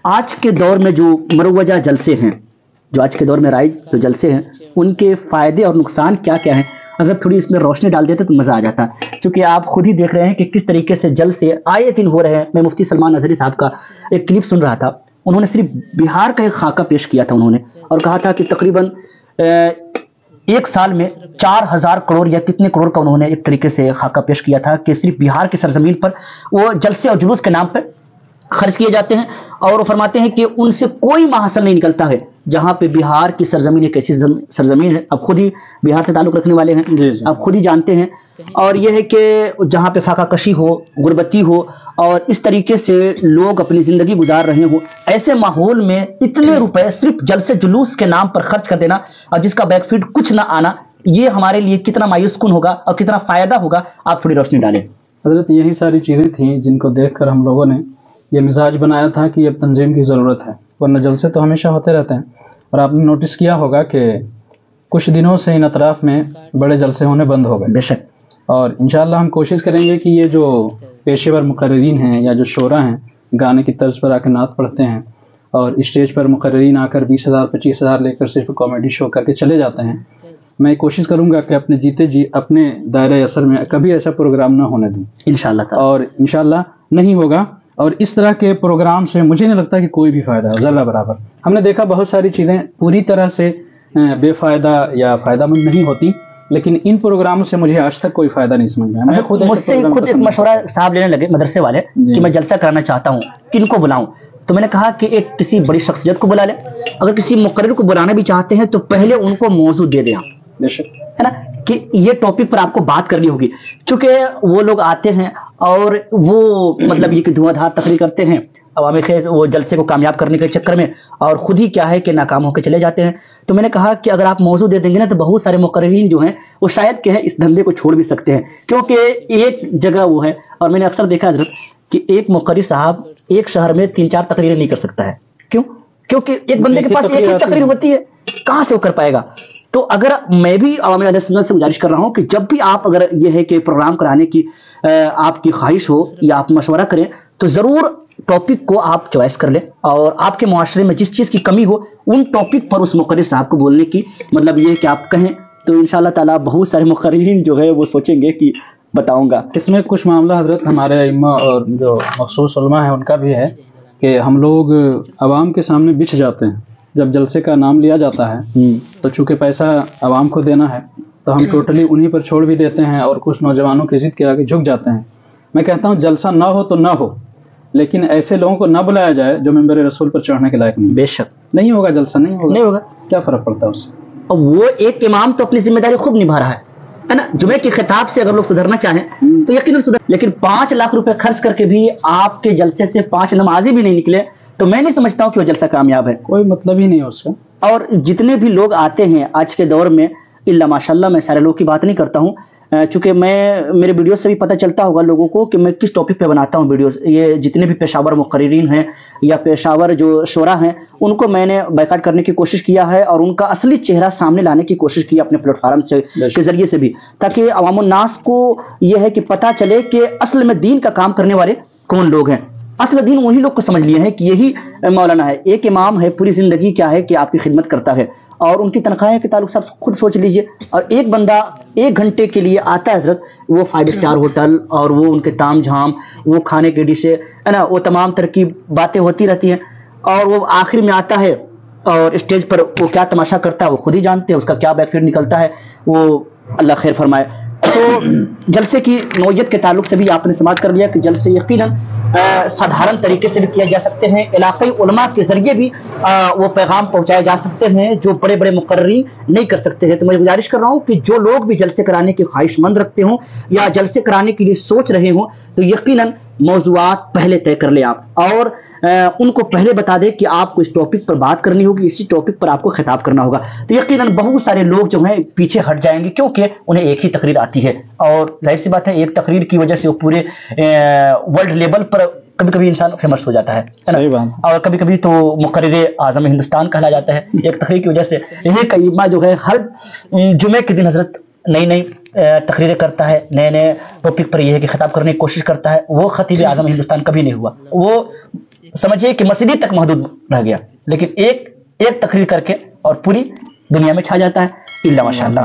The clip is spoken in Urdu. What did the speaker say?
آج کے دور میں جو مروجہ جلسے ہیں، جو آج کے دور میں رائج جو جلسے ہیں، ان کے فائدے اور نقصان کیا کیا ہیں؟ اگر تھوڑی اس میں روشنی ڈال دیتے تو مزہ آ جاتا، چونکہ آپ خود ہی دیکھ رہے ہیں کہ کس طریقے سے جلسے آئے دن ہو رہے ہیں۔ میں مفتی سلمان اظہری صاحب کا ایک کلپ سن رہا تھا، انہوں نے صرف بہار کا ایک خاکہ پیش کیا تھا انہوں نے، اور کہا تھا کہ تقریباً ایک سال میں 4000 کروڑ یا کتنے کروڑ کا انہوں نے ایک طریقے سے خاکہ پیش کیا تھا کہ صرف بہار کی سرزمین پر وہ جلسے اور جلوس کے نام پر خرچ کیے جاتے ہیں، اور وہ فرماتے ہیں کہ ان سے کوئی محصل نہیں نکلتا ہے، جہاں پہ بہار کی سرزمین ایک ایسی سرزمین ہے، اب خود ہی بہار سے تعلق رکھنے والے ہیں، اب خود ہی جانتے ہیں، اور یہ ہے کہ جہاں پہ فاقہ کشی ہو، غربتی ہو، اور اس طریقے سے لوگ اپنی زندگی گزار رہے ہوں، ایسے ماحول میں اتنے روپے صرف جلسے جلوس کے نام پر خرچ کر دینا اور جس کا بیک فیڈ کچھ نہ آنا، یہ ہمارے لیے کتنا مایوس کن ہوگا اور کتنا فائدہ ہوگا؟ آپ تھوڑی روشنی ڈالیں۔ حضرت یہی ساری چیزیں تھیں جن کو دیکھ کر ہم لوگوں نے یہ مزاج بنایا تھا کہ اب تنظیم کی ضرورت ہے، ورنہ جلسے تو ہمیشہ ہوتے رہتے ہیں۔ اور آپ نے نوٹس کیا ہوگا کہ کچھ دنوں سے ان اطراف میں بڑے جلسے ہونے بند ہو گئے۔ بے شک، اور انشاءاللہ ہم کوشش کریں گے کہ یہ جو پیشے ور مقررین ہیں یا جو شعراء ہیں، گانے کی طرز پر آ کے نعت پڑھتے ہیں اور اسٹیج پر مقررین آ کر 20,000 25,000 لے کر صرف کامیڈی شو کر کے چلے جاتے ہیں، میں کوشش کروں گا کہ اپنے جیتے جی اپنے دائرۂ اثر میں کبھی ایسا پروگرام نہ ہونے دوں انشاءاللہ تعالی، اور انشاءاللہ نہیں ہوگا۔ اور اس طرح کے پروگرام سے مجھے نہیں لگتا کہ کوئی بھی فائدہ ہے ذرہ برابر۔ ہم نے دیکھا بہت ساری چیزیں پوری طرح سے بے فائدہ یا فائدہ مند نہیں ہوتی، لیکن ان پروگراموں سے مجھے آج تک کوئی فائدہ نہیں سمجھ میں آیا۔ مجھ سے خود ایک مشورہ صاحب لینے لگے مدرسے والے کہ میں جلسہ کرانا چاہتا ہوں، کن کو بلاؤں؟ تو میں نے کہا کہ ایک کسی بڑی شخصیت کو بلا لیں، اگر کسی مقرر کو بلانا بھی چاہتے ہیں تو پہلے ان کو موضوع دے دیں، ہے نا، کہ یہ ٹاپک پر آپ کو بات کرنی ہوگی، چونکہ وہ لوگ آتے ہیں اور وہ مطلب یہ کہ دھواں دھار تقریر کرتے ہیں عوام خیز وہ جلسے کو کامیاب کرنے کے چکر میں، اور خود ہی کیا ہے کہ ناکام ہو کے چلے جاتے ہیں۔ تو میں نے کہا کہ اگر آپ موضوع دے دیں گے نا تو بہت سارے مقررین جو ہیں وہ شاید کہ اس دھندے کو چھوڑ بھی سکتے ہیں، کیونکہ ایک جگہ وہ ہے، اور میں نے اکثر دیکھا حضرت کہ ایک مقرر صاحب ایک شہر میں 3-4 تقریریں نہیں کر سکتا ہے۔ کیوں؟ کیونکہ ایک بندے کے پاس ایک ہی تقریر ہوتی ہے، کہاں سے وہ کر پائے گا؟ تو اگر میں بھی عوام اہل سنت سے گزارش کر رہا ہوں کہ جب بھی آپ اگر یہ ہے کہ پروگرام کرانے کی آپ کی خواہش ہو یا آپ مشورہ کریں تو ضرور ٹاپک کو آپ چوائس کر لیں، اور آپ کے معاشرے میں جس چیز کی کمی ہو ان ٹاپک پر اس مقرر صاحب کو بولنے کی مطلب یہ کہ آپ کہیں، تو انشاءاللہ تعالیٰ بہت سارے مقررین جو ہے وہ سوچیں گے کہ بتاؤں گا۔ اس میں کچھ معاملہ حضرت ہمارے ائمہ اور جو مخصوص علماء ہیں ان کا بھی ہے کہ ہم لوگ عوام کے سامنے بچھ جاتے ہیں، جب جلسے کا نام لیا جاتا ہے تو چونکہ پیسہ عوام کو دینا ہے تو ہم ٹوٹلی انہی پر چھوڑ بھی دیتے ہیں اور کچھ نوجوانوں کی ضد کے آگے جھک جاتے ہیں۔ میں کہتا ہوں جلسہ نہ ہو تو نہ ہو، لیکن ایسے لوگوں کو نہ بلایا جائے جو ممبر رسول پر چڑھنے کے لائق نہیں۔ بے شک نہیں ہوگا، جلسہ نہیں ہوگا، کیا فرق پڑتا ہے اس سے؟ اور وہ ایک امام تو اپنی ذمہ داری خوب نبھا رہا ہے نا، جمعے کے خطاب سے اگر لوگ سدھرنا چاہیں تو یقیناً سدھر، لیکن 5 لاکھ روپے خرچ کر کے بھی آپ کے جلسے سے 5 نمازی بھی نہیں نکلے تو میں نہیں سمجھتا ہوں کہ وہ جلسہ کامیاب ہے، کوئی مطلب ہی نہیں ہے اس کا۔ اور جتنے بھی لوگ آتے ہیں آج کے دور میں، الا ماشاءاللہ میں سارے لوگ کی بات نہیں کرتا ہوں، چونکہ میرے ویڈیوز سے بھی پتہ چلتا ہوگا لوگوں کو کہ میں کس ٹاپک پہ بناتا ہوں ویڈیوز، یہ جتنے بھی پیشاور مقررین ہیں یا پیشاور جو شعراء ہیں ان کو میں نے بیکاٹ کرنے کی کوشش کیا ہے اور ان کا اصلی چہرہ سامنے لانے کی کوشش کی اپنے پلیٹ فارم کے ذریعے سے بھی، تاکہ عوام الناس کو یہ ہے کہ پتہ چلے کہ اصل میں دین کا کام کرنے والے کون لوگ ہیں۔ اصل دین وہی لوگ کو سمجھ لیے ہیں کہ یہی مولانا ہے، ایک امام ہے، پوری زندگی کیا ہے کہ آپ کی خدمت کرتا ہے، اور ان کی تنخواہیں کے تعلق سے خود سوچ لیجئے، اور ایک بندہ 1 گھنٹے کے لیے آتا ہے حضرت، وہ 5 اسٹار ہوٹل اور وہ ان کے تام جھام، وہ کھانے کے ڈشیں ہے نا، وہ تمام ترکیب باتیں ہوتی رہتی ہیں، اور وہ آخر میں آتا ہے اور اسٹیج پر وہ کیا تماشا کرتا ہے وہ خود ہی جانتے ہیں، اس کا کیا بیک فیڈ نکلتا ہے، وہ اللہ خیر فرمائے۔ تو جلسے کی نوعیت کے تعلق سے بھی آپ نے سماعت کر لیا کہ جلسے یقیناً سادھارن طریقے سے بھی کیا جا سکتے ہیں، علاقائی علماء کے ذریعے بھی وہ پیغام پہنچائے جا سکتے ہیں جو بڑے بڑے مقررین نہیں کر سکتے ہیں۔ تو میں گزارش کر رہا ہوں کہ جو لوگ بھی جلسے کرانے کی خواہش مند رکھتے ہوں یا جلسے کرانے کے لیے سوچ رہے ہوں تو یقیناً موضوعات پہلے طے کر لیں آپ، اور ان کو پہلے بتا دیں کہ آپ کو اس ٹاپک پر بات کرنی ہوگی، اسی ٹاپک پر آپ کو خطاب کرنا ہوگا، تو یقیناً بہت سارے لوگ جو ہیں پیچھے ہٹ جائیں گے، کیونکہ انہیں ایک ہی تقریر آتی ہے، اور ظاہر سی بات ہے ایک تقریر کی وجہ سے وہ پورے ورلڈ لیول پر کبھی کبھی انسان فیمس ہو جاتا ہے، اور کبھی کبھی تو مقرر اعظم ہندوستان کہلا جاتا ہے ایک تقریر کی وجہ سے۔ یہ ائمہ جو ہے ہر جمعے کے دن حضرت نئی نئی تقریریں کرتا ہے، نئے نئے ٹاپک پر یہ ہے کہ خطاب کرنے کی کوشش کرتا ہے، وہ خطیب اعظم ہندوستان کبھی نہیں ہوا، وہ سمجھیے کہ مسجد تک محدود رہ گیا، لیکن ایک تقریر کر کے اور پوری دنیا میں چھا جاتا ہے، الا ماشاء اللہ۔